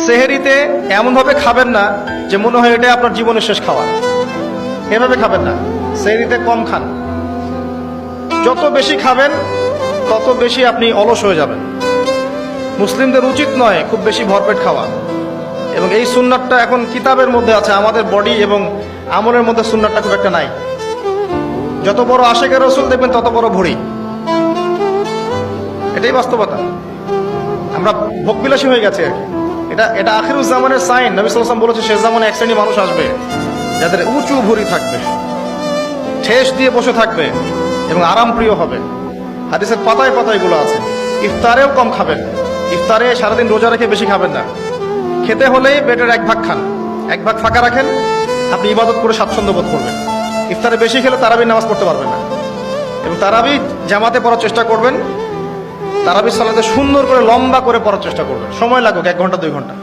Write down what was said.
সেহেরিতে এমনভাবে খাবেন না যে মনে হয় এটা আপনার জীবনের শেষ খাওয়া। এভাবে খাবেন না, সেহেরিতে কম খান। যত বেশি খাবেন তত বেশি আপনি অলস হয়ে যাবেন। মুসলিমদের উচিত নয় খুব বেশি ভরপেট খাওয়া। এবং এই সুন্নাতটা এখন কিতাবের মধ্যে আছে, আমাদের বডি এবং আমলের মধ্যে সুন্নাতটা খুব একটা নাই। যত বড় আশিকের রাসূল দেখবেন তত বড় ভুঁড়ি, এটাই বাস্তবতা। আমরা ভোগবিলাসী হয়ে গেছে আর কি। এটা আখিরুজ জামানের সাইন। নবী সাল্লাল্লাহু আলাইহি ওয়াসাল্লাম বলেছে শেষ জামানে এক শ্রেণী মানুষ আসবে যাদের উঁচু ভুঁড়ি থাকবে, ঠেস দিয়ে বসে থাকবে এবং আরাম প্রিয় হবে। হাদিসের পাতায় পাতায় এগুলো আছে। ইফতারেও কম খাবেন, ইফতারে সারাদিন রোজা রেখে বেশি খাবেন না। খেতে হলেই পেটের এক ভাগ খান, এক ভাগ ফাঁকা রাখেন, আপনি ইবাদত করে স্বাচ্ছন্দ্য বোধ করবেন। ইফতারে বেশি খেলে তারাবির নামাজ পড়তে পারবেন না। এবং তারাবি জামাতে পড়ার চেষ্টা করবেন, তারাবি সালাতে সুন্দর করে লম্বা করে পড়ার চেষ্টা করবেন, সময় লাগুক 1 ঘন্টা 2 ঘন্টা।